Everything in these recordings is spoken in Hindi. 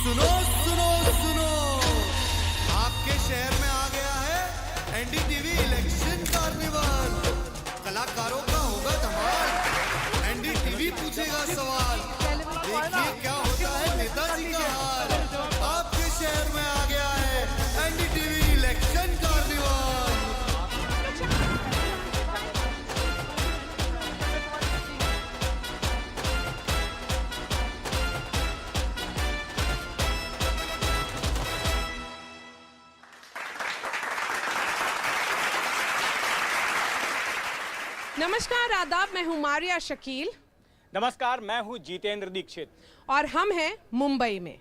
सुनो सुनो सुनो, आपके शहर में आ गया है एनडीटीवी इलेक्शन कार्निवल। कलाकारों का होगा धमाल, एनडीटीवी पूछेगा सवाल। देखिए क्या होता है नेताजी का हाल। आपके शहर में आ गया है एनडीटीवी इलेक्शन कार्निवल। नमस्कार, आदाब। मैं हूं मारिया शकील नमस्कार, मैं हूं जितेंद्र दीक्षित और हम हैं मुंबई में।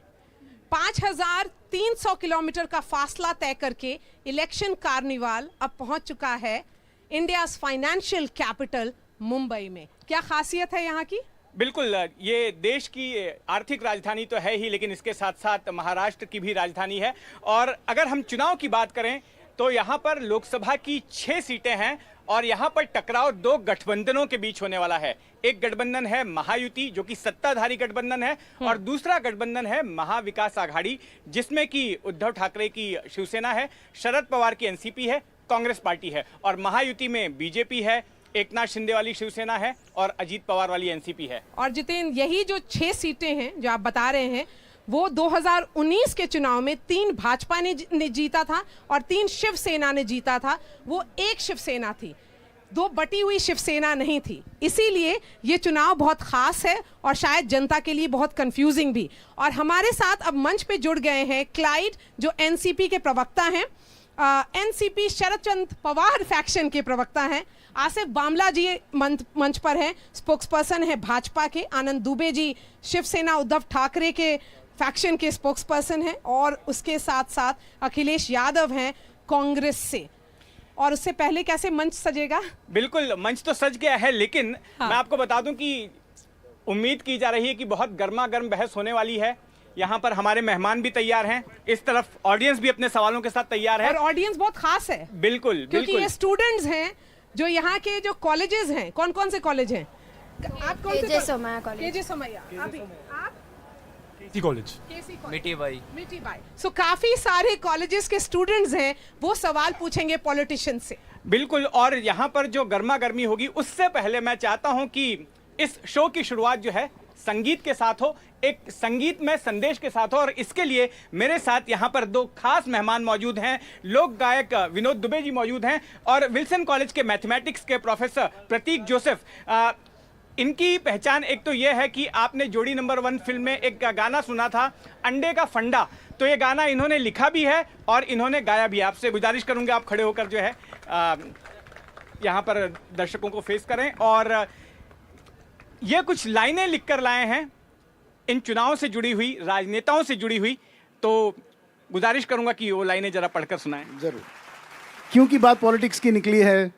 5300 किलोमीटर का फासला तय करके इलेक्शन कार्निवाल अब पहुंच चुका है इंडियाज़ फाइनेंशियल कैपिटल मुंबई में। क्या खासियत है यहाँ की? बिल्कुल, ये देश की आर्थिक राजधानी तो है ही, लेकिन इसके साथ साथ महाराष्ट्र की भी राजधानी है। और अगर हम चुनाव की बात करें तो यहाँ पर लोकसभा की 6 सीटें हैं और यहाँ पर टकराव 2 गठबंधनों के बीच होने वाला है। एक गठबंधन है महायुति, जो कि सत्ताधारी गठबंधन है, और दूसरा गठबंधन है महाविकास आघाड़ी, जिसमें कि उद्धव ठाकरे की शिवसेना है, शरद पवार की एनसीपी है, कांग्रेस पार्टी है, और महायुति में बीजेपी है, एकनाथ शिंदे वाली शिवसेना है और अजीत पवार वाली एनसीपी है। और जितेंद्र, यही जो 6 सीटें हैं जो आप बता रहे हैं, वो 2019 के चुनाव में 3 भाजपा ने जीता था और 3 शिवसेना ने जीता था। वो एक शिवसेना थी, 2 बटी हुई शिवसेना नहीं थी। इसीलिए ये चुनाव बहुत खास है और शायद जनता के लिए बहुत कंफ्यूजिंग भी। और हमारे साथ अब मंच पे जुड़ गए हैं क्लाइड, जो एनसीपी के प्रवक्ता हैं, एनसीपी शरद चंद्र पवार फैक्शन के प्रवक्ता हैं। आसिफ बामला जी मंच पर हैं, स्पोक्सपर्सन है भाजपा के। आनंद दुबे जी शिवसेना उद्धव ठाकरे के फैक्शन के स्पोक्सपर्सन हैं। और उसके साथ साथ अखिलेश यादव हैं कांग्रेस से। और उससे पहले कैसे मंच सजेगा? बिल्कुल, मंच तो सज गया है, लेकिन मैं आपको बता दूं कि उम्मीद की जा रही है कि बहुत गर्मा गर्म बहस होने वाली है। यहाँ पर हमारे मेहमान भी तैयार हैं, इस तरफ ऑडियंस भी अपने सवालों के साथ तैयार है। और ऑडियंस बहुत खास है। बिल्कुल, क्योंकि ये स्टूडेंट्स हैं जो यहाँ के जो कॉलेजेस हैं। कौन कौन से कॉलेज हैं? आप कौन से? KJ Somaiya college. KJ Somaiya. अभी आप? KC college. मिठी बाई। सो काफी सारे कॉलेजेस के स्टूडेंट्स हैं, वो सवाल पूछेंगे पॉलिटिशियन से। बिल्कुल, और यहाँ पर जो गर्मा गर्मी होगी, उससे पहले मैं चाहता हूँ कि इस शो की शुरुआत जो है संगीत के साथ हो, एक संगीत में संदेश के साथ हो। और इसके लिए मेरे साथ यहाँ पर 2 खास मेहमान मौजूद हैं। लोक गायक विनोद दुबे जी मौजूद हैं और विल्सन कॉलेज के मैथमेटिक्स के प्रोफेसर प्रतीक जोसेफ। इनकी पहचान एक तो यह है कि आपने जोड़ी नंबर 1 फिल्म में एक गाना सुना था, अंडे का फंडा। तो ये गाना इन्होंने लिखा भी है और इन्होंने गाया भी है। आपसे गुजारिश करूंगा आप खड़े होकर जो है यहाँ पर दर्शकों को फेस करें। और ये कुछ लाइनें लिखकर लाए हैं इन चुनाव से जुड़ी हुई, राजनेताओं से जुड़ी हुई। तो गुजारिश करूंगा कि वो लाइनें जरा पढ़कर सुनाएं। जरूर, क्योंकि बात पॉलिटिक्स की निकली है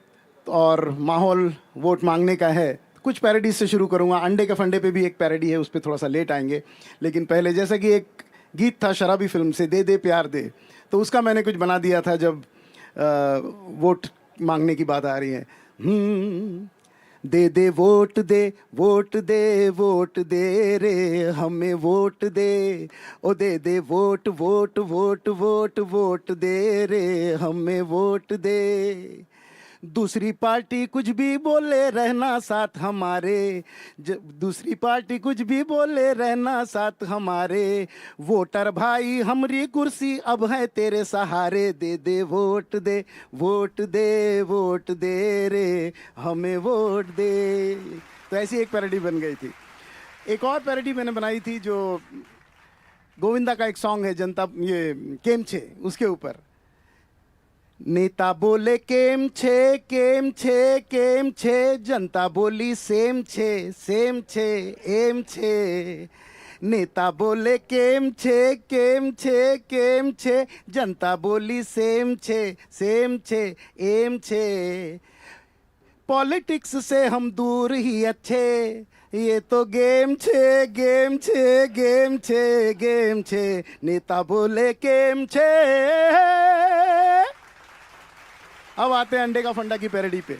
और माहौल वोट मांगने का है, कुछ पैरोडीज से शुरू करूंगा। अंडे के फंडे पे भी एक पैरोडी है, उस पर थोड़ा सा लेट आएंगे। लेकिन पहले, जैसा कि एक गीत था शराबी फिल्म से, दे दे प्यार दे, तो उसका मैंने कुछ बना दिया था जब वोट मांगने की बात आ रही है। दे दे वोट दे, वोट दे, वोट दे रे हमें वोट दे, ओ दे दे vote vote vote vote vote दे रे हमें वोट दे। दूसरी पार्टी कुछ भी बोले रहना साथ हमारे, दूसरी पार्टी कुछ भी बोले रहना साथ हमारे। वोटर भाई हमरी कुर्सी अब है तेरे सहारे, दे दे वोट दे, वोट दे, वोट दे रे हमें वोट दे। तो ऐसी एक पैरोडी बन गई थी। एक और पैरोडी मैंने बनाई थी जो गोविंदा का एक सॉन्ग है, जनता ये केम छे, उसके ऊपर। नेता बोले केम छे केम छे केम छे, जनता बोली सेम छे एम छे। नेता बोले केम छे केम छे केम छे, जनता बोली सेम छे एम छे। पॉलिटिक्स से हम दूर ही अच्छे, ये तो गेम छे गेम छे गेम छे गेम छे। नेता बोले केम छे। अब आते हैं अंडे का फंडा की पैरोडी पे।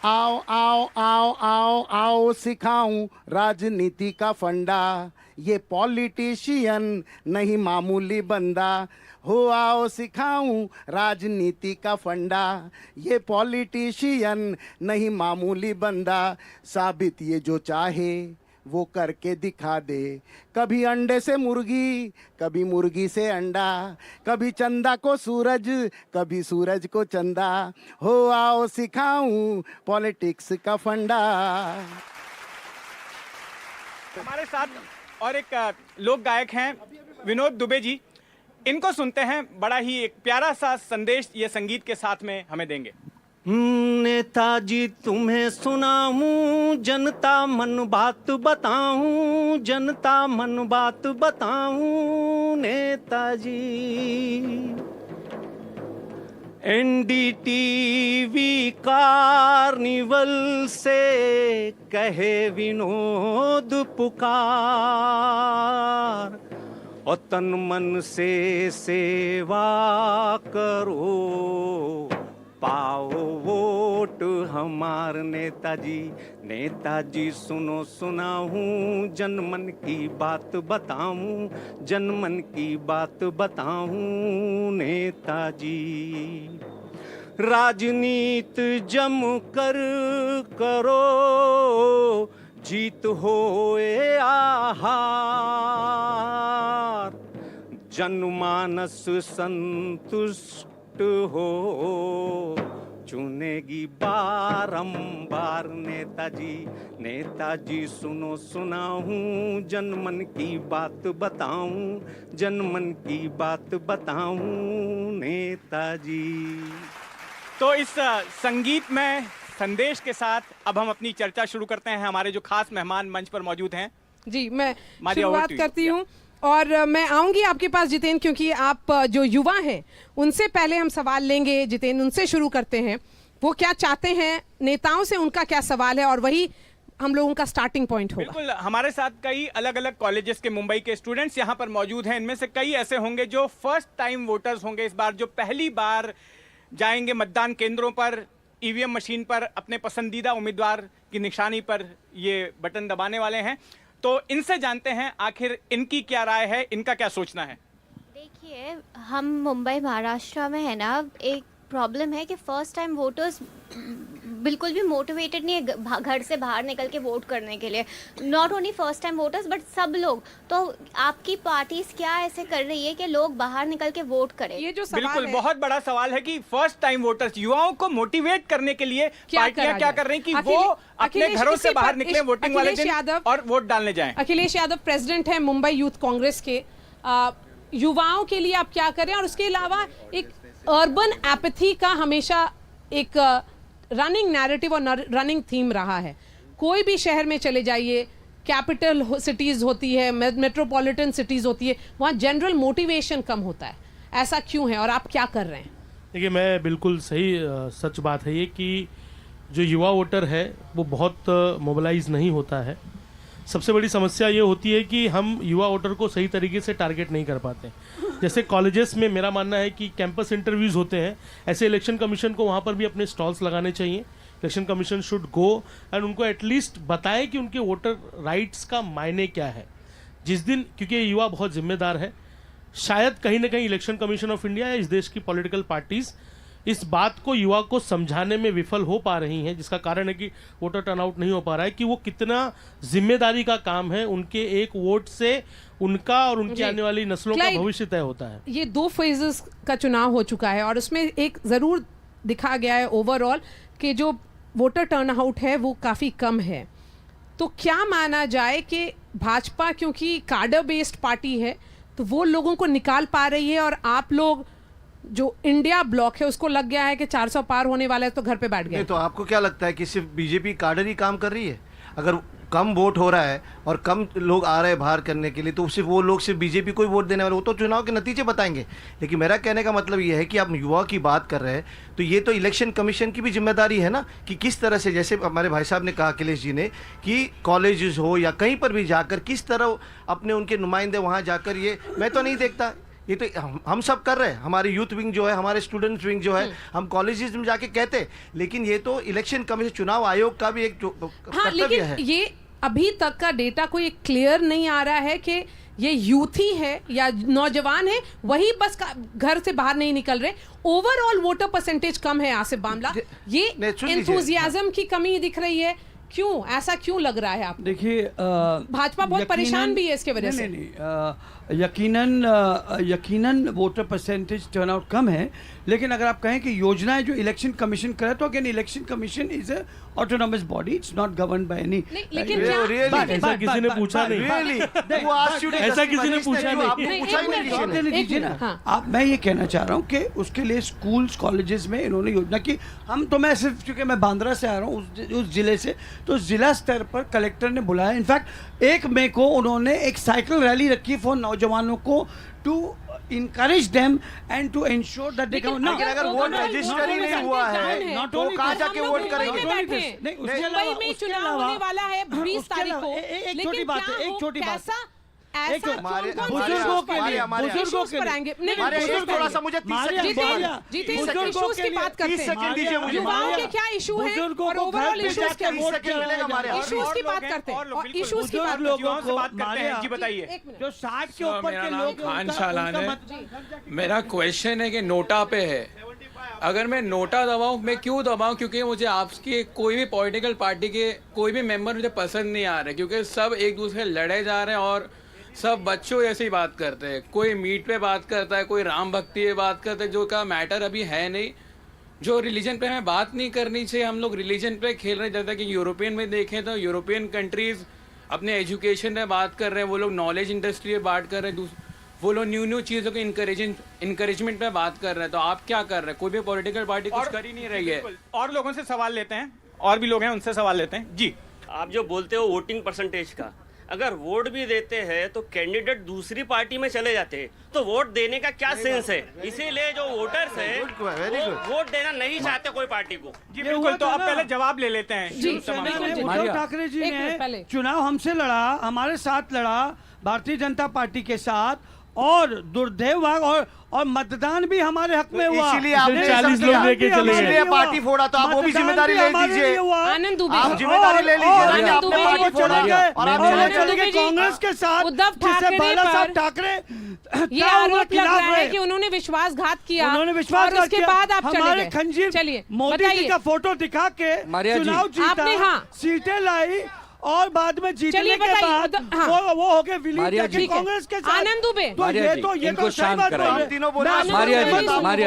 आओ आओ आओ आओ आओ सिखाऊं राजनीति का फंडा, ये पॉलिटिशियन नहीं मामूली बंदा, हो आओ सिखाऊं राजनीति का फंडा। ये पॉलिटिशियन नहीं मामूली बंदा, साबित ये जो चाहे वो करके दिखा दे। कभी अंडे से मुर्गी, कभी मुर्गी से अंडा, कभी चंदा को सूरज, कभी सूरज को चंदा, हो आओ सिखाऊं पॉलिटिक्स का फंडा। हमारे साथ और एक लोक गायक हैं विनोद दुबे जी, इनको सुनते हैं। बड़ा ही एक प्यारा सा संदेश ये संगीत के साथ में हमें देंगे। नेताजी तुम्हें सुनाऊं, जनता मन बात बताऊं, जनता मन बात बताऊं नेताजी। एनडीटीवी कार्निवल से कहे विनोद पुकार, और तन मन से सेवा करो, पाओ वोट हमार नेताजी। नेताजी सुनो सुनाऊं, जनमन की बात बताऊं, जनमन की बात बताऊं नेताजी। राजनीति जम कर करो, जीत होए आहार, जनमानस संतुष्ट हो, चुनेगी बारंबार नेताजी। नेताजी सुनो सुनाऊं, जनमन की बात बताऊं, जनमन की बात बताऊं नेताजी। तो इस संगीत में संदेश के साथ अब हम अपनी चर्चा शुरू करते हैं। हमारे जो खास मेहमान मंच पर मौजूद हैं। जी, मैं मारिया, शुरुआत करती हूँ और मैं आऊंगी आपके पास जितेंद्र, क्योंकि आप जो युवा हैं उनसे पहले हम सवाल लेंगे। जितेंद्र, उनसे शुरू करते हैं, वो क्या चाहते हैं, नेताओं से उनका क्या सवाल है, और वही हम लोगों का स्टार्टिंग पॉइंट होगा। बिल्कुल, हमारे साथ कई अलग अलग कॉलेजेस के मुंबई के स्टूडेंट्स यहाँ पर मौजूद हैं। इनमें से कई ऐसे होंगे जो फर्स्ट टाइम वोटर्स होंगे इस बार, जो पहली बार जाएंगे मतदान केंद्रों पर, ईवीएम मशीन पर अपने पसंदीदा उम्मीदवार की निशानी पर ये बटन दबाने वाले हैं। तो इनसे जानते हैं आखिर इनकी क्या राय है, इनका क्या सोचना है। देखिए, हम मुंबई महाराष्ट्र में है ना, एक प्रॉब्लम है कि फर्स्ट टाइम वोटर्स बिल्कुल भी मोटिवेटेड नहीं है घर से बाहर निकल के वोट करने के लिए। Not only first time voters but सब लोग। तो आपकी पार्टीज क्या ऐसे कर रही है कि लोग बाहर निकल के वोट करें? ये जो सवाल बिल्कुल है, बहुत बड़ा सवाल है कि फर्स्ट टाइम वोटर्स, युवाओं को मोटिवेट करने के लिए पार्टियां क्या कर रही हैं कि वो अपने घरों से बाहर निकले वोटिंग वाले दिन और वोट डालने जाएं। अखिलेश यादव प्रेसिडेंट है मुंबई यूथ कांग्रेस के। युवाओं के लिए आप क्या करें, और उसके अलावा एक अर्बन एपैथी का हमेशा एक रनिंग नैरेटिव और रनिंग थीम रहा है। कोई भी शहर में चले जाइए, कैपिटल सिटीज होती है, मेट्रोपॉलिटन सिटीज होती है, वहाँ जनरल मोटिवेशन कम होता है। ऐसा क्यों है और आप क्या कर रहे हैं? देखिए, मैं बिल्कुल सही सच बात है ये कि जो युवा वोटर है वो बहुत मोबिलाइज नहीं होता है। सबसे बड़ी समस्या ये होती है कि हम युवा वोटर को सही तरीके से टारगेट नहीं कर पाते। जैसे कॉलेजेस में मेरा मानना है कि कैंपस इंटरव्यूज़ होते हैं, ऐसे इलेक्शन कमीशन को वहाँ पर भी अपने स्टॉल्स लगाने चाहिए। Election commission should go and उनको एटलीस्ट बताएं कि उनके वोटर राइट्स का मायने क्या है। जिस दिन, क्योंकि ये युवा बहुत जिम्मेदार है, शायद कहीं ना कहीं इलेक्शन कमीशन ऑफ इंडिया या इस देश की पॉलिटिकल पार्टीज़ इस बात को युवा को समझाने में विफल हो पा रही हैं, जिसका कारण है कि वोटर टर्नआउट नहीं हो पा रहा है, कि वो कितना जिम्मेदारी का काम है, उनके एक वोट से उनका और उनकी आने वाली नस्लों का भविष्य तय होता है। ये 2 फेजेस का चुनाव हो चुका है और उसमें एक ज़रूर दिखा गया है ओवरऑल कि जो वोटर टर्नआउट है वो काफ़ी कम है। तो क्या माना जाए कि भाजपा क्योंकि कार्डर बेस्ड पार्टी है तो वो लोगों को निकाल पा रही है, और आप लोग जो इंडिया ब्लॉक है उसको लग गया है कि 400 पार होने वाला है तो घर पे बैठ गए? तो आपको क्या लगता है कि सिर्फ बीजेपी कार्डर ही काम कर रही है? अगर कम वोट हो रहा है और कम लोग आ रहे हैं बाहर करने के लिए, तो सिर्फ वो लोग सिर्फ बीजेपी को ही वोट देने वाले, वो तो चुनाव के नतीजे बताएंगे। लेकिन मेरा कहने का मतलब ये है कि आप युवा की बात कर रहे हैं तो ये तो इलेक्शन कमीशन की भी जिम्मेदारी है ना, कि किस तरह से, जैसे हमारे भाई साहब ने कहा, अखिलेश जी ने, कि कॉलेजेस हो या कहीं पर भी जाकर किस तरह अपने उनके नुमाइंदे वहाँ जाकर, ये मैं तो नहीं देखता। ये तो हम सब कर रहे हैं, हमारे यूथ विंग जो है, हमारे स्टूडेंट विंग जो है, हम कॉलेजेस में जाके कहते हैं। लेकिन ये तो इलेक्शन कमीशन, चुनाव आयोग का भी एक कर्तव्य है। ये अभी तक का डेटा कोई क्लियर नहीं आ रहा है कि ये यूथ ही है या नौजवान है, वही बस घर से बाहर नहीं निकल रहे। ओवरऑल वोटर परसेंटेज कम है आसिफ बामला, ये एंथुजियाज्म की कमी दिख रही है। क्यों ऐसा क्यों लग रहा है आपको? देखिए भाजपा बहुत परेशान भी है इसके वजह से। यकीनन वोटर परसेंटेज टर्नआउट कम है, लेकिन अगर आप कहें कि योजनाएं जो इलेक्शन कमीशन करे, तो again election commission is a autonomous body, it's not govern by any. लेकिन क्या ऐसा किसी ने पूछा नहीं, ऐसा किसी ने पूछा नहीं। दीजिए ना आप, मैं ये कहना चाह रहा हूँ कि उसके लिए स्कूल्स कॉलेजेस में इन्होंने योजना की। हम तो मैं सिर्फ, चूंकि मैं बांद्रा से आ रहा हूँ उस जिले से, तो जिला स्तर पर कलेक्टर ने बुलाया। इनफैक्ट 1 मई को उन्होंने एक साइकिल रैली रखी फॉर नौजवानों को, to encourage them and to ensure that they come। लेकिन अगर वोट रजिस्टर ही नहीं हुआ है तो कहाँ जाके वोट करेंगे? नहीं, मुंबई में चुनाव होने वाला है 20 तारीख को। एक छोटी बात है, एक छोटी बात है, बुजुर्गों के लिए थोड़ा सा मुझे 30 सेकंड दीजिए मुझे। युवाओं के क्या इशू है और ओवरऑल इश्यूज क्या है, इश्यूज की बात करते हैं और इश्यूज की बात करते हैं। जी बताइए। जो 60 के ऊपर के लोग, खान शालान है। मेरा क्वेश्चन है कि नोटा पे है, अगर मैं नोटा दबाऊं, मैं क्यों दबाऊं? क्योंकि मुझे आपकी कोई भी पॉलिटिकल पार्टी के कोई भी मेंबर मुझे पसंद नहीं आ रहे, क्योंकि सब एक दूसरे से लड़े जा रहे हैं और सब बच्चों जैसे ही बात करते हैं। कोई मीट पे बात करता है, कोई राम भक्ति पे बात करता है, जो का मैटर अभी है नहीं। जो रिलीजन पे हमें बात नहीं करनी चाहिए, हम लोग रिलीजन पे खेल रहे हैं। जैसा कि यूरोपियन में देखें तो यूरोपियन कंट्रीज अपने एजुकेशन में बात कर रहे हैं, वो लोग नॉलेज इंडस्ट्री में बात कर रहे हैं, वो लोग न्यू चीज़ों के इंकरेजमेंट पे बात कर रहे हैं। तो आप क्या कर रहे हैं? कोई भी पॉलिटिकल पार्टी कुछ कर ही नहीं रही है। और लोगों से सवाल लेते हैं, और भी लोग हैं उनसे सवाल लेते हैं। जी, आप जो बोलते हो वोटिंग परसेंटेज का, अगर वोट भी देते हैं तो कैंडिडेट दूसरी पार्टी में चले जाते हैं, तो वोट देने का क्या सेंस है? इसीलिए जो वोटर्स है वो वोट देना नहीं चाहते कोई पार्टी को। जी बिल्कुल। तो आप पहले जवाब ले लेते हैं। उद्धव ठाकरे जी ने चुनाव हमसे लड़ा, हमारे साथ लड़ा, भारतीय जनता पार्टी के साथ, और दुर्दैव और मतदान भी हमारे हक में हुआ। इसीलिए आपने 40 लोग लेके चले गए, पार्टी फोड़ा, तो आप वो भी जिम्मेदारी ले लीजिए। आनंद दुबे, आप जिम्मेदारी ले लीजिए। आपने पार्टी फोड़ा और आप चले गए कांग्रेस के साथ। उद्धव ठाकरे बाला साहब ठाकरे ये आरोप लग रहा है कि उन्होंने विश्वासघात किया, उन्होंने विश्वासघात उसके बाद आप चले हमारे गए। खंजीर चलिए मोदी जी का फोटो दिखा के चुनाव जीता, आपने, हाँ, सीटें लाई और बाद में जीतने के बाद वो हो गए विलीन कांग्रेस के साथ। आनंद दुबे, तो ये तो सही बात आपने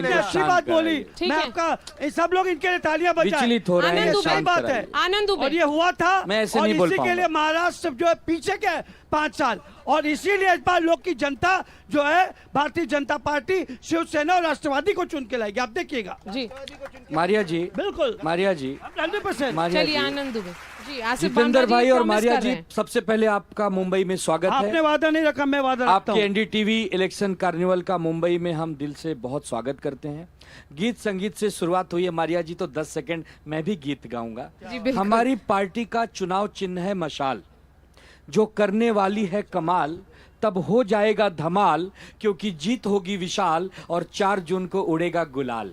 अच्छी बात बोली। मैं आपका सब लोग इनके लिए तालियां बजाएं। सही बात है आनंद दुबे, और ये हुआ था, और इसी के लिए महाराष्ट्र जो है पीछे के 5 साल, और इसीलिए इस बार लोग की जनता जो है भारतीय जनता पार्टी, शिवसेना और राष्ट्रवादी को चुन के लाएगी। आप देखिएगा जी मारिया जी, बिल्कुल मारिया जी, 100%। चलिए आनंद दुबे जी, जितेंद्र भाई और मारिया जी, सबसे पहले आपका मुंबई में स्वागत है। आपने वादा नहीं रखा, मैं वादा रखता आपके हूं। एनडीटीवी इलेक्शन कार्निवल का मुंबई में हम दिल से बहुत स्वागत करते हैं। गीत संगीत से शुरुआत हुई है मारिया जी, तो 10 सेकंड मैं भी गीत गाऊंगा। हमारी पार्टी का चुनाव चिन्ह है मशाल, जो करने वाली है कमाल, तब हो जाएगा धमाल, क्योंकि जीत होगी विशाल और 4 जून को उड़ेगा गुलाल।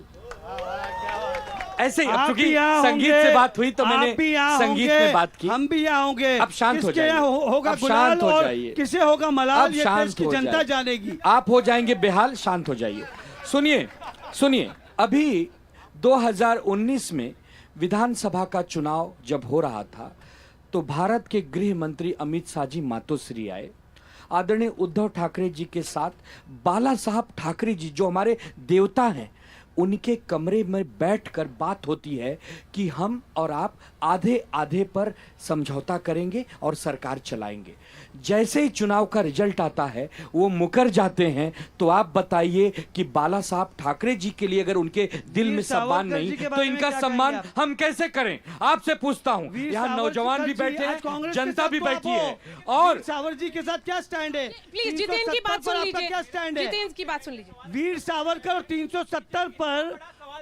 ऐसे ही, क्योंकि संगीत से बात हुई तो मैंने संगीत में बात की। हम भी यहाँ होंगे। अब शांत हो जाइए, होगा शांत हो जाइए, किसे होगा मलाल, अब ये देश की जनता जानेगी। आप हो जाएंगे बेहाल, शांत हो जाइए। सुनिए, अभी 2019 में विधानसभा का चुनाव जब हो रहा था, तो भारत के गृह मंत्री अमित शाह जी मातोश्री आए। आदरणीय उद्धव ठाकरे जी के साथ बाला साहब ठाकरे जी, जो हमारे देवता हैं, उनके कमरे में बैठकर बात होती है कि हम और आप आधे आधे पर समझौता करेंगे और सरकार चलाएंगे। जैसे ही चुनाव का रिजल्ट आता है वो मुकर जाते हैं। तो आप बताइए कि बाला साहब ठाकरे जी के लिए अगर उनके दिल में सम्मान नहीं, तो इनका सम्मान हम कैसे करें? आपसे पूछता हूं, यहाँ नौजवान भी बैठे हैं, जनता भी बैठी है, और सावर जी के साथ क्या स्टैंड है? प्लीज जितेंद्र की बात सुन लीजिए, क्या स्टैंड है? जितेंद्र की बात सुन लीजिए। वीर सावरकर 370 पर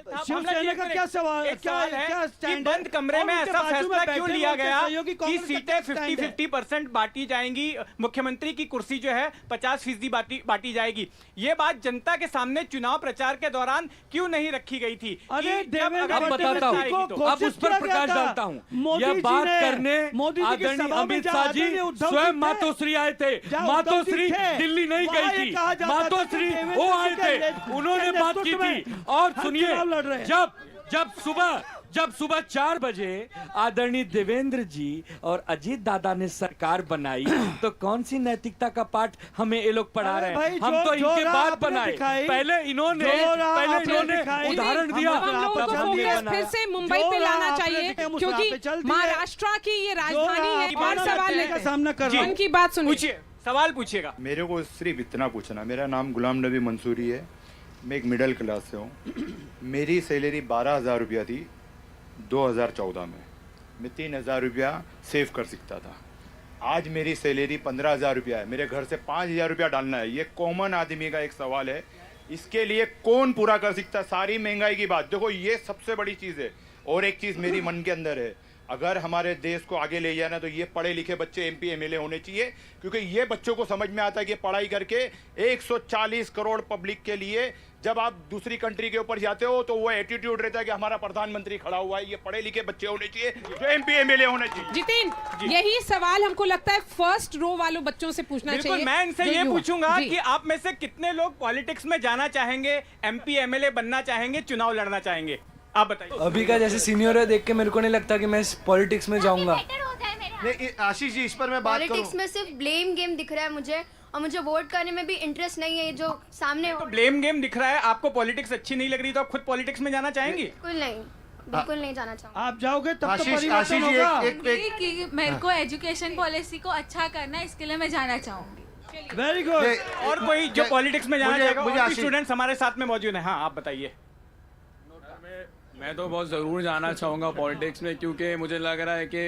था, शिवसेना मामला का ये क्या सवाल एक सवाल है क्या कि स्टैंड है? बंद कमरे और में उनके ऐसा बाजू में फैसला बैठे क्यों हुए लिया उनके गया सहयोगी कि कांग्रेस का सीटें क्या स्टैंड है? 50-50% बांटी जाएंगी, मुख्यमंत्री की कुर्सी जो है 50% बांटी जाएगी? ये बात जनता के सामने चुनाव प्रचार के दौरान क्यों नहीं रखी गई थी? अरे कि जब देवेंद्र अगर अब बताता हूँ, आएगी तो- अब उस पर प्रकाश डालता हूँ। यह बात करने आदरणीय अमित शाह जी स्वयं मातोश्री आए थे। मातोश्री दिल्ली नहीं गई थी, मातोश्री वो आए थे, उन्होंने बात की थी। और सुनिए, जब सुबह 4 बजे आदरणीय देवेंद्र जी और अजीत दादा ने सरकार बनाई तो कौन सी नैतिकता का पाठ हमें ये लोग पढ़ा रहे हैं? हम तो इनके बाद बनाए, पहले इन्होंने उदाहरण दिया। हम लोगों को फोकस फिर से मुंबई पे लाना चाहिए, क्योंकि महाराष्ट्र की ये राजधानी है। और सवाल लेकर सामना कर रहा हूं। उनकी बात सुनिए। पूछिए, सवाल पूछिएगा। मेरे को सिर्फ इतना पूछना, मेरा नाम गुलाम नबी मंसूरी है, मैं एक मिडिल क्लास से हूँ। मेरी सैलरी 12,000 रुपया थी 2014 में, मैं 3,000 रुपया सेव कर सकता था। आज मेरी सैलरी 15,000 रुपया है, मेरे घर से 5,000 रुपया डालना है। ये कॉमन आदमी का एक सवाल है, इसके लिए कौन पूरा कर सकता है? सारी महंगाई की बात देखो, ये सबसे बड़ी चीज़ है। और एक चीज़ मेरी मन के अंदर है, अगर हमारे देश को आगे ले जाना तो ये पढ़े लिखे बच्चे एमपी एमएलए होने चाहिए, क्योंकि ये बच्चों को समझ में आता है कि पढ़ाई करके 140 करोड़ पब्लिक के लिए जब आप दूसरी कंट्री के ऊपर जाते हो तो वो एटीट्यूड रहता है कि हमारा प्रधानमंत्री खड़ा हुआ है। ये पढ़े लिखे बच्चे होने चाहिए जो एमपी एमएलए होने चाहिए। जितिन, यही सवाल हमको लगता है फर्स्ट रो वालों बच्चों से पूछना चाहिए। बिल्कुल, मैं इनसे ये पूछूंगा कि आप में से कितने लोग पॉलिटिक्स में जाना चाहेंगे, एमपी एमएलए बनना चाहेंगे, चुनाव लड़ना चाहेंगे? आप बताइए। अभी का जैसे सीनियर है देख के मेरे को नहीं लगता कि मैं पॉलिटिक्स में जाऊंगा। नहीं आशीष जी, इस पर मैं बात करूं। पॉलिटिक्स में सिर्फ ब्लेम गेम दिख रहा है मुझे, और मुझे वोट करने में भी इंटरेस्ट नहीं है। जो सामने तो ब्लेम गेम दिख रहा है, आपको पॉलिटिक्स अच्छी नहीं लग रही तो आप खुद पॉलिटिक्स में जाना चाहेंगी? बिल्कुल नहीं जाना चाहूंगा। आप जाओगे तब तो आशीष परिवर्तन जी होगा। कि मेरे को एजुकेशन पॉलिसी को अच्छा करना है, इसके लिए मैं जाना चाहूंगी। Very good. और कोई जो पॉलिटिक्स में जाना चाहेगा? मुझे और भी स्टूडेंट्स हमारे साथ में मौजूद हैं। हाँ, आप बताइए। मैं तो बहुत ज़रूर जाना चाहूँगा पॉलिटिक्स में, क्योंकि मुझे लग रहा है कि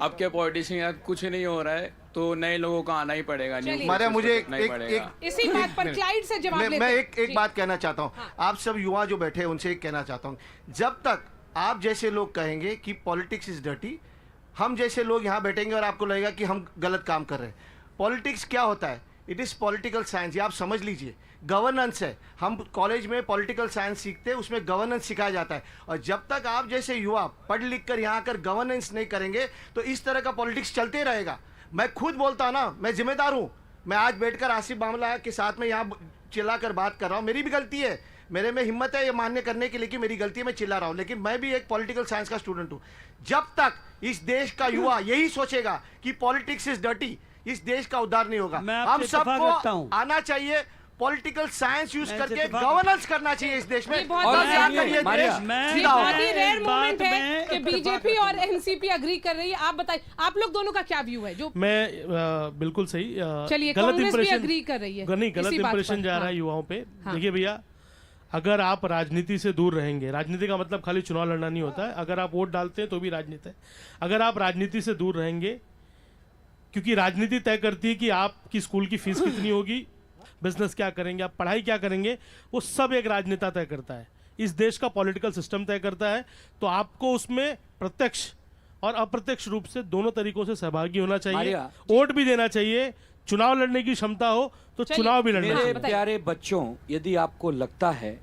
अब के पॉलिटिशियन कुछ नहीं हो रहा है तो नए लोगों को आना ही पड़ेगा। मारे मुझे इसी बात पर क्लाइड से जवाब लेते मैं हैं। एक बात कहना चाहता हूँ। आप सब युवा जो बैठे हैं उनसे एक कहना चाहता हूँ, जब तक आप जैसे लोग कहेंगे कि पॉलिटिक्स इज डर्टी, हम जैसे लोग यहाँ बैठेंगे और आपको लगेगा कि हम गलत काम कर रहे हैं। पॉलिटिक्स क्या होता है? इट इज़ पॉलिटिकल साइंस, ये आप समझ लीजिए। गवर्नेंस है, हम कॉलेज में पॉलिटिकल साइंस सीखते हैं, उसमें गवर्नेंस सिखाया जाता है। और जब तक आप जैसे युवा पढ़ लिख कर यहाँ आकर गवर्नेंस नहीं करेंगे तो इस तरह का पॉलिटिक्स चलते रहेगा। मैं खुद बोलता हूँ ना, मैं जिम्मेदार हूँ। मैं आज बैठकर आसिफ मामला के साथ में यहाँ चिल्लाकर बात कर रहा हूँ, मेरी भी गलती है। मेरे में हिम्मत है ये मान्य करने की, लेकिन मेरी गलती है, मैं चिल्ला रहा हूँ। लेकिन मैं भी एक पॉलिटिकल साइंस का स्टूडेंट हूँ। जब तक इस देश का युवा यही सोचेगा कि पॉलिटिक्स इज डर्टी, इस देश का उद्धार नहीं होगा। हम सबको आना चाहिए, पॉलिटिकल साइंस यूज करके गवर्नेंस करना चाहिए इस देश में। बहुत ही रेयर मोमेंट है कि बीजेपी और एनसीपी अग्री कर रही है। आप बताइए, आप लोग दोनों का क्या व्यू है? जो मैं बिल्कुल सही, चलिए, गलत कांग्रेस भी इंप्रेशन अग्री कर रही है। नहीं, गलत इंप्रेशन जा रहा है युवाओं पे। देखिए भैया, अगर आप राजनीति से दूर रहेंगे, राजनीति का मतलब खाली चुनाव लड़ना नहीं होता है, अगर आप वोट डालते हैं तो भी राजनीति है। अगर आप राजनीति से दूर रहेंगे, क्योंकि राजनीति तय करती है कि आपकी स्कूल की फीस कितनी होगी, बिजनेस क्या करेंगे, आप पढ़ाई क्या करेंगे, वो सब एक राजनेता तय करता है। इस देश का पॉलिटिकल सिस्टम तय करता है। तो आपको उसमें प्रत्यक्ष और अप्रत्यक्ष रूप से दोनों तरीकों से सहभागी होना चाहिए, वोट भी देना चाहिए, चुनाव लड़ने की क्षमता हो तो चुनाव भी लड़ना चाहिए। प्यारे बच्चों, यदि आपको लगता है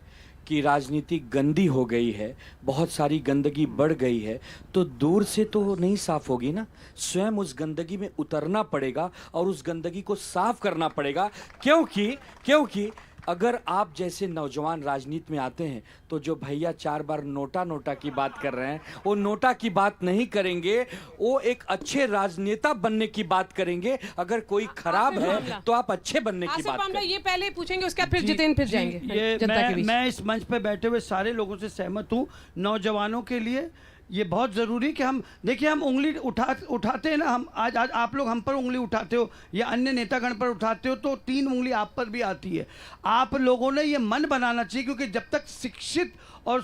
कि राजनीति गंदी हो गई है, बहुत सारी गंदगी बढ़ गई है, तो दूर से तो नहीं साफ होगी ना, स्वयं उस गंदगी में उतरना पड़ेगा और उस गंदगी को साफ करना पड़ेगा। क्योंकि अगर आप जैसे नौजवान राजनीति में आते हैं तो जो भैया 4 बार नोटा की बात कर रहे हैं, वो नोटा की बात नहीं करेंगे, वो एक अच्छे राजनेता बनने की बात करेंगे। अगर कोई खराब है तो आप अच्छे बनने की बात करें। ये पहले पूछेंगे, उसके बाद फिर जितेंद्र फिर जाएंगे। ये मैं इस मंच पे बैठे हुए सारे लोगों से सहमत हूँ। नौजवानों के लिए ये बहुत ज़रूरी कि हम देखिए, हम उंगली उठाते हैं ना, हम आज आप लोग हम पर उंगली उठाते हो या अन्य नेतागण पर उठाते हो तो 3 उंगली आप पर भी आती है। आप लोगों ने ये मन बनाना चाहिए, क्योंकि जब तक शिक्षित और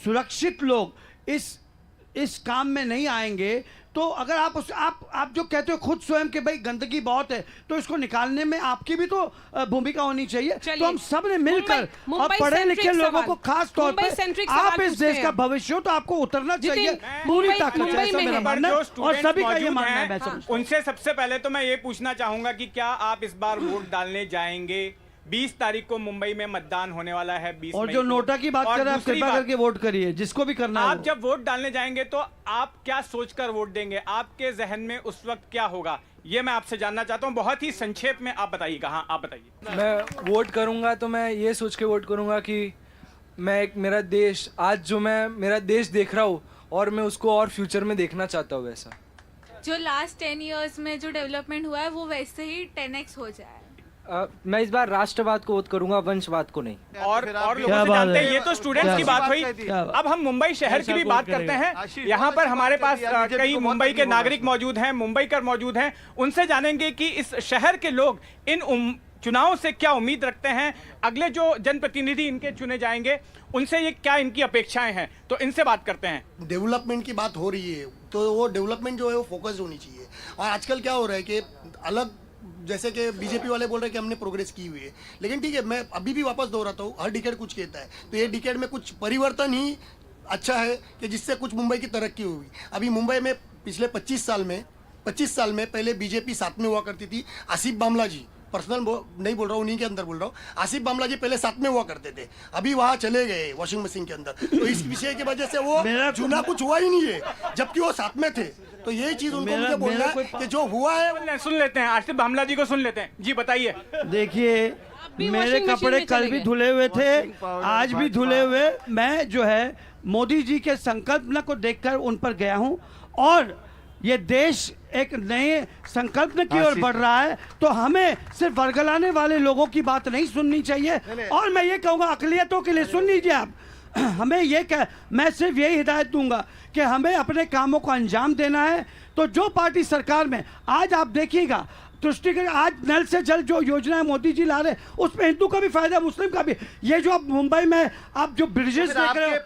सुरक्षित लोग इस काम में नहीं आएंगे, तो अगर आप जो कहते हो खुद स्वयं कि भाई गंदगी बहुत है, तो इसको निकालने में आपकी भी तो भूमिका होनी चाहिए। तो हम सब ने मिलकर और पढ़े लिखे लोगों को खास तौर पर, आप इस देश का भविष्य हो तो आपको उतरना चाहिए पूरी ताकत से, ऐसा मेरा मानना है और सभी का ये मानना है। मैं समझता हूं। उनसे सबसे पहले तो मैं ये पूछना चाहूंगा कि क्या आप इस बार वोट डालने जाएंगे? 20 तारीख को मुंबई में मतदान होने वाला है। 20 और मई जो को। नोटा की बात और कर रहे हैं, आप दूसरी कृपया बात, करके वोट करिए जिसको भी करना है। आप जब वोट डालने जाएंगे तो आप क्या सोचकर वोट देंगे? आपके जहन में उस वक्त क्या होगा, ये मैं आपसे जानना चाहता हूं। बहुत ही संक्षेप में आप बताइएगा। हाँ, आप बताइए। मैं वोट करूंगा तो मैं ये सोच के वोट करूंगा कि मैं मेरा देश, आज जो मैं मेरा देश देख रहा हूँ और मैं उसको और फ्यूचर में देखना चाहता हूँ वैसा। जो लास्ट 10 इयर्स में जो डेवलपमेंट हुआ है वो वैसे ही 10x हो जाए। मैं इस बार राष्ट्रवाद को वोट करूंगा, वंशवाद को नहीं। और लोगों से जानते हैं, ये तो स्टूडेंट्स की बात हुई। अब हम मुंबई शहर की भी बात करते हैं। यहाँ पर हमारे पास कई मुंबई के नागरिक मौजूद हैं, मुंबईकर मौजूद हैं। उनसे जानेंगे कि इस शहर के लोग इन चुनाव से क्या उम्मीद रखते हैं। अगले जो जनप्रतिनिधि इनके चुने जाएंगे उनसे ये क्या इनकी अपेक्षाएं हैं, तो इनसे बात करते हैं। डेवलपमेंट की बात हो रही है तो वो डेवलपमेंट जो है वो फोकस होनी चाहिए। और आजकल क्या हो रहा है कि अलग, जैसे कि बीजेपी वाले बोल रहे हैं कि हमने प्रोग्रेस की हुई है, लेकिन ठीक है, मैं अभी भी वापस दोहराता हूँ, हर डिकेड कुछ कहता है, तो ये डिकेड में कुछ परिवर्तन ही अच्छा है कि जिससे कुछ मुंबई की तरक्की होगी। अभी मुंबई में पिछले 25 साल में पहले बीजेपी साथ में हुआ करती थी। आसिफ बामला जी, पर्सनल नहीं बोल रहा हूँ, उन्हीं के अंदर बोल रहा हूँ, आसिफ बामला जी पहले साथ में हुआ करते थे, अभी वहाँ चले गए वॉशिंग मशीन के अंदर। तो इस विषय की वजह से वो चुना कुछ हुआ ही नहीं है, जबकि वो साथ में थे। तो यही चीज उनको मुझे बोलना है कि जो हुआ है। सुन लेते हैं आसिफ बामला जी को, सुन लेते हैं जी, बताइए। देखिए, मेरे कपड़े कल भी धुले हुए थे, आज भी धुले हुए। मैं जो है मोदी जी के संकल्प को देखकर उन पर गया हूं और ये देश एक नए संकल्प की ओर बढ़ रहा है। तो हमें सिर्फ वर्गलाने वाले लोगों की बात नहीं सुननी चाहिए। और मैं ये कहूँगा अक़लियतों के लिए, सुन लीजिए आप, हमें मैं सिर्फ यही हिदायत दूंगा कि हमें अपने कामों को अंजाम देना है। तो जो पार्टी सरकार में, आज आप देखिएगा तुष्टिकर, आज नल से जल जो योजना मोदी जी ला रहे हैं उसमें हिंदू का भी फायदा, मुस्लिम का भी। ये जो आप मुंबई में आप जो ब्रिजेस देख रहे हो,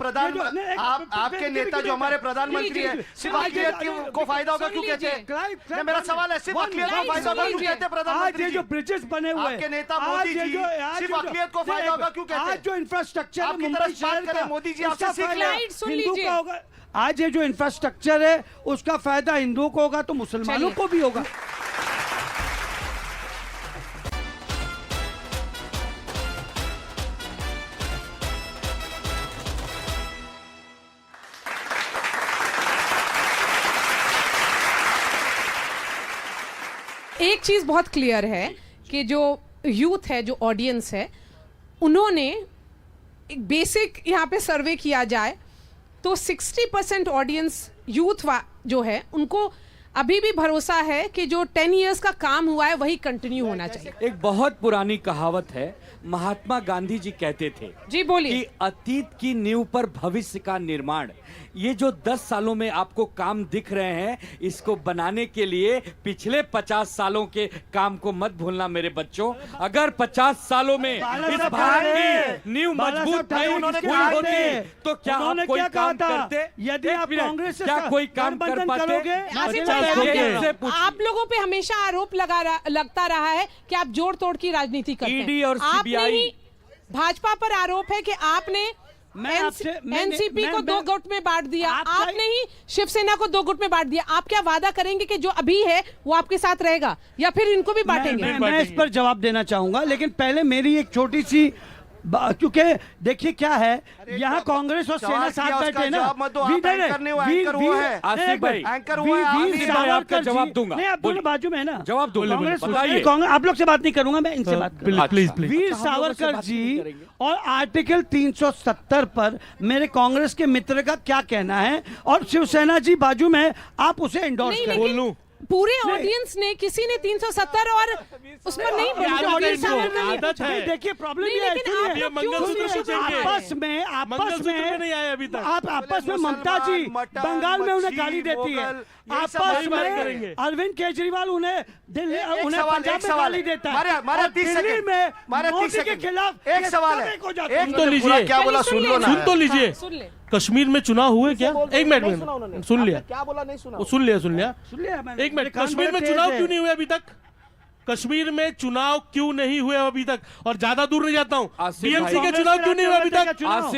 आपके नेता जो हमारे प्रधानमंत्री हैं, सिर्फ अक़लियत को फायदा होगा क्यों कहते हैं? मेरा सवाल है, सिर्फ अक़लियत को फायदा होगा क्यों कहते हैं प्रधानमंत्री? आज ये जो ब्रिजेस बने हुए आपके नेता मोदी जी सिर्फ अक़लियत को फायदा होगा क्यों कहते हैं? आज जो इंफ्रास्ट्रक्चर है मुंबई शहर का, मोदी जी आपसे सीख लें, हिंदू का होगा। आज ये जो इंफ्रास्ट्रक्चर है उसका फायदा हिंदुओं को होगा तो मुसलमानों को भी होगा। एक चीज बहुत क्लियर है कि जो यूथ है, जो ऑडियंस है, उन्होंने एक बेसिक यहाँ पे सर्वे किया जाए तो 60% ऑडियंस यूथ जो है उनको अभी भी भरोसा है कि जो 10 इयर्स का काम हुआ है वही कंटिन्यू होना चाहिए। एक बहुत पुरानी कहावत है, महात्मा गांधी जी कहते थे, जी बोलिए, कि अतीत की नींव पर भविष्य का निर्माण। ये जो 10 सालों में आपको काम दिख रहे हैं, इसको बनाने के लिए पिछले 50 सालों के काम को मत भूलना मेरे बच्चों। अगर 50 सालों में इस भारत की नींव मजबूत नहीं होती तो क्या आप कोई काम करते? यदि आप कांग्रेस से क्या कोई काम कर पाते? आप लोगों पे हमेशा आरोप लगता रहा है कि आप जोड़ तोड़ की राजनीति करते हैं। ईडी और सीबीआई, भाजपा पर आरोप है कि आपने एनसीपी को 2 गुट में बांट दिया, आपने ही शिवसेना को 2 गुट में बांट दिया। आप क्या वादा करेंगे कि जो अभी है वो आपके साथ रहेगा या फिर इनको भी बांटेंगे? मैं इस पर जवाब देना चाहूंगा, लेकिन पहले मेरी एक छोटी सी, क्योंकि देखिए क्या है, यहाँ कांग्रेस और सेना साथ बैठे ना, आपका जवाब दूंगा। नहीं, आप दोनों बाजू में है ना, जवाब दूंगा। कांग्रेस, आप लोग से बात नहीं करूंगा, मैं इनसे बात करूंगा। प्लीज। वीर सावरकर जी और आर्टिकल 370 पर मेरे कांग्रेस के मित्र का क्या कहना है, और शिवसेना जी बाजू में, आप उसे एंडोर्स करें। पूरे ऑडियंस ने, किसी ने 370 और उस पर नहीं देखिए प्रॉब्लम ये है, आपस में नहीं आए अभी तक। आप आपस में ममता जी बंगाल में उन्हें गाली देती है, आपस में अरविंद केजरीवाल उन्हें पंजाब में गाली देता है, और दिल्ली में मोदी के खिलाफ एक सवाल है, एक तो लीजिए क्या बोला, सुन लो ना, सुन तो लीजिए। कश्मीर में चुनाव हुए क्या? एक मिनट सुन लिया, क्या बोला नहीं सुना, सुन लिया। एक मिनट, कश्मीर में चुनाव क्यों नहीं हुए अभी तक? कश्मीर में चुनाव क्यों नहीं हुए अभी तक? और ज्यादा दूर नहीं जाता हूँ, बीएमसी के चुनाव क्यों नहीं हुए अभी तक?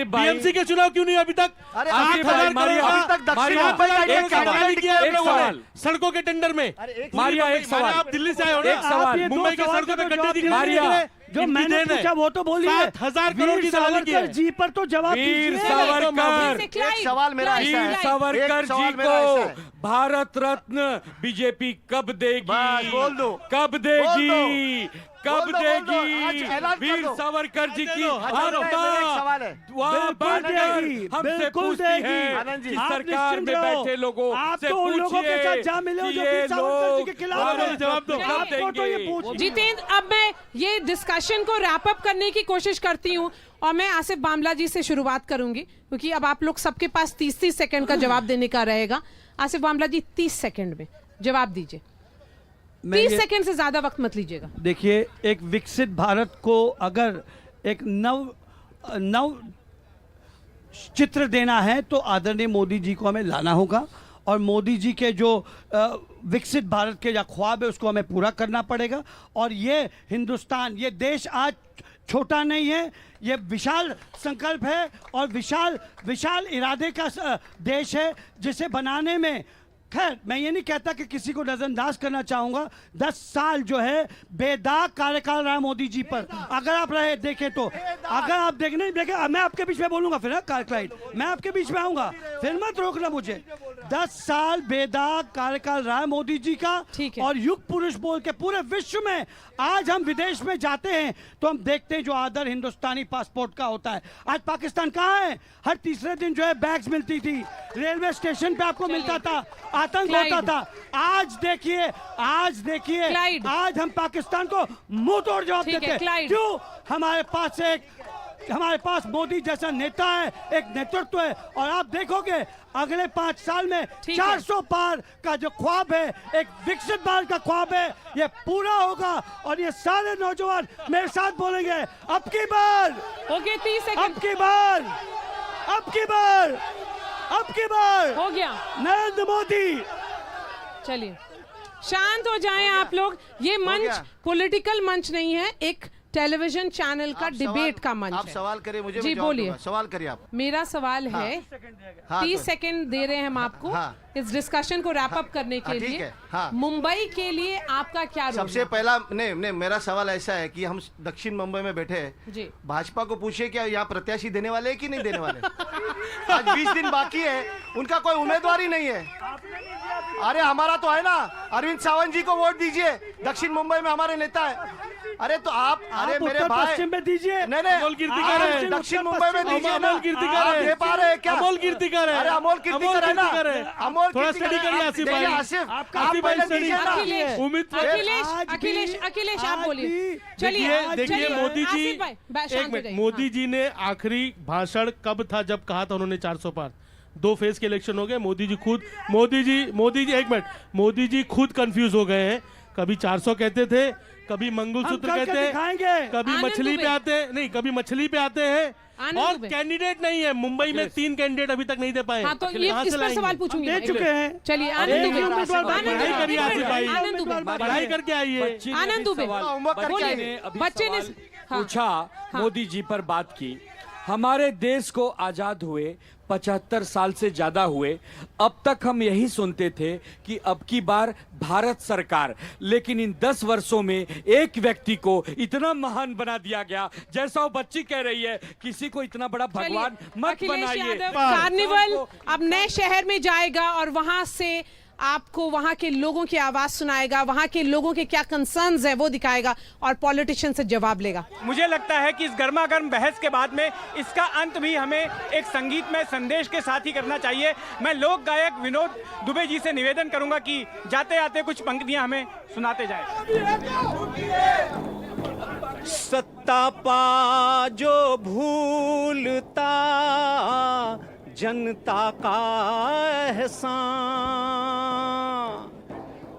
बीएमसी के चुनाव क्यों नहीं हुए अभी तक? 8,000 सड़कों के टेंडर में। मारिया एक सवाल, आप दिल्ली से आए हो ना, मुंबई के सड़कों पे गड्ढे दिख रहे हैं, जो मैंने पूछा वो तो बोलिए। 7,000 करोड़ की दलाली की है। जी पर तो जवाब वीर दीजिए। सावरकर, एक सवाल मेरा ऐसा है, वीर सावरकर एक सवाल जी मेरा ऐसा है। को भारत रत्न बीजेपी कब देगी? बस बोल दो, कब देगी? कब बोल दो, आज देगी? ऐलान कर वीर दो। सावरकर जी की मेरा एक सवाल है, बिल्कुल देगी, हमसे बिल्कुल पूछती देगी। है आनंद जी, कि आप सरकार में निश्चिंत रहो। बैठे लोगों आप से तो उन लोगों के साथ जा मिले हो पूछिए जो कि ये वीर सावरकर जी के खिलाफ लोग हैं। जवाब दो। आपको तो ये पूछ जितेंद्र, अब मैं ये डिस्कशन को रैप अप करने की कोशिश करती हूँ, और मैं आसिफ बामला जी से शुरुआत करूंगी, क्योंकि अब आप लोग सबके पास 30-30 सेकंड का जवाब देने का रहेगा। आसिफ बामला जी 30 सेकंड में जवाब दीजिए, 30 सेकंड से ज्यादा वक्त मत लीजिएगा। देखिए, एक विकसित भारत को अगर एक नव चित्र देना है तो आदरणीय मोदी जी को हमें लाना होगा, और मोदी जी के जो विकसित भारत के जो ख्वाब है उसको हमें पूरा करना पड़ेगा। और ये हिंदुस्तान, ये देश आज छोटा नहीं है, ये विशाल संकल्प है और विशाल इरादे का देश है, जिसे बनाने में, खैर मैं ये नहीं कहता कि किसी को नजरअंदाज करना चाहूंगा। 10 साल जो है बेदाग कार्यकाल रहा मोदी जी पर, अगर आप रहे देखें तो, अगर आप नहीं देखे, मैं आपके बीच में बोलूंगा फिर क्लाइड, मैं आपके बीच में आऊंगा, फिर मत रोकना मुझे। 10 साल बेदाग कार्यकाल रहा है मोदी जी का, और युग पुरुष बोल के पूरे विश्व में आज हम विदेश में जाते हैं तो हम देखते हैं जो आदर हिंदुस्तानी पासपोर्ट का होता है। आज पाकिस्तान कहाँ है? हर तीसरे दिन जो है बैग्स मिलती थी, रेलवे स्टेशन पे आपको मिलता था, आतंक होता था। आज देखिए आज हम पाकिस्तान को मुंह तोड़ जवाब देते हैं। क्यों? हमारे पास मोदी जैसा नेता है, एक नेतृत्व है, और आप देखोगे अगले 5 साल में 400 पार का जो ख्वाब है, एक विकसित भारत का ख्वाब है, ये पूरा होगा। और ये सारे नौजवान मेरे साथ बोलेंगे, अब की बार, ओके 30 सेकंड, अब की बार हो गया, नरेंद्र मोदी। चलिए शांत हो जाएं आप लोग। ये मंच पॉलिटिकल मंच नहीं है, एक टेलीविजन चैनल का डिबेट का मंच आप है। सवाल करिए, मुझे जी मैं जवाब बोलिए, दूंगा। सवाल करिए आप। मेरा सवाल है, 30 सेकंड दे रहे हैं हम आपको इस डिस्कशन को रैप अप करने के लिए। मुंबई के लिए आपका क्या रोल? सबसे पहला नहीं, मेरा सवाल ऐसा है कि हम दक्षिण मुंबई में बैठे हैं, भाजपा को पूछिए क्या यहाँ प्रत्याशी देने वाले हैं कि नहीं देने वाले? आज 20 दिन बाकी है, उनका कोई उम्मीदवार ही नहीं है। अरे हमारा तो है ना, अरविंद सावंत जी को वोट दीजिए, दक्षिण मुंबई में हमारे नेता है। अरे तो आप अरे मेरे भाई पश्चिम में दीजिए, नहीं दक्षिण मुंबई में दीजिए ना, अमोल कीर्तिकर आप है। दे पा रहे हैं क्या? अमोल कीर्तिकर है। अरे अमोल कीर्तिकर है ना, अमोल थोड़ा स्टडी करिए आसिफ भाई। आसिफ आप भाई दीजिए ना। अखिलेश आप बोलिए। देखिए मोदी जी, एक मिनट, मोदी जी ने आखिरी भाषण कब था जब कहा था उन्होंने 400 पार? 2 फेज के इलेक्शन हो गए, मोदी जी एक मिनट, मोदी जी खुद कंफ्यूज हो गए हैं। कभी 400 कहते थे, कभी मंगलसूत्र कहते हैं, कभी मछली पे आते हैं, नहीं कभी मछली पे आते हैं, और कैंडिडेट नहीं है। मुंबई में 3 कैंडिडेट अभी तक नहीं दे पाए। हाँ, तो ये इस पर सवाल पूछूंगी। दे चुके हैं। चलिए आनंद दुबे, पढ़ाई करिए आसिफ भाई, पढ़ाई करके आइए। आनंद दुबे, बच्चे ने पूछा, मोदी जी पर बात की। हमारे देश को आजाद हुए 75 साल से ज्यादा हुए, अब तक हम यही सुनते थे कि अब की बार भारत सरकार, लेकिन इन 10 वर्षों में एक व्यक्ति को इतना महान बना दिया गया, जैसा वो बच्ची कह रही है, किसी को इतना बड़ा भगवान मत बनाइए। कार्निवल अब नए शहर में जाएगा और वहां से आपको वहां के लोगों की आवाज सुनाएगा, वहां के लोगों के क्या कंसर्न्स है वो दिखाएगा और पॉलिटिशियन से जवाब लेगा। मुझे लगता है कि इस गर्मा गर्म बहस के बाद में इसका अंत भी हमें एक संगीतमय संदेश के साथ ही करना चाहिए। मैं लोक गायक विनोद दुबे जी से निवेदन करूंगा कि जाते आते कुछ पंक्तियां हमें सुनाते जाएं। सत्ता पा जो भूलता जनता का एहसान,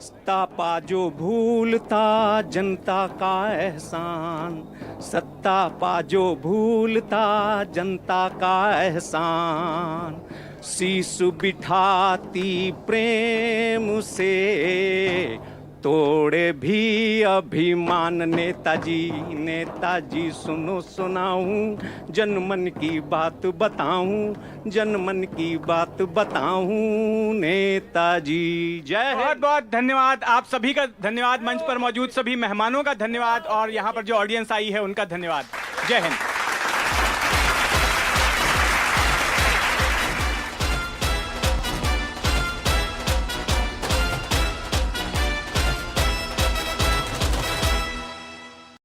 सत्ता पा जो भूलता जनता का एहसान, सत्ता पा जो भूलता जनता का एहसान, शीश बिठाती प्रेम से तोड़े भी अभिमान। नेताजी नेताजी सुनो सुनाऊं, जनमन की बात बताऊं, जनमन की बात बताऊं, नेताजी जय हिंद। बहुत बहुत धन्यवाद, आप सभी का धन्यवाद, मंच पर मौजूद सभी मेहमानों का धन्यवाद और यहाँ पर जो ऑडियंस आई है उनका धन्यवाद। जय हिंद।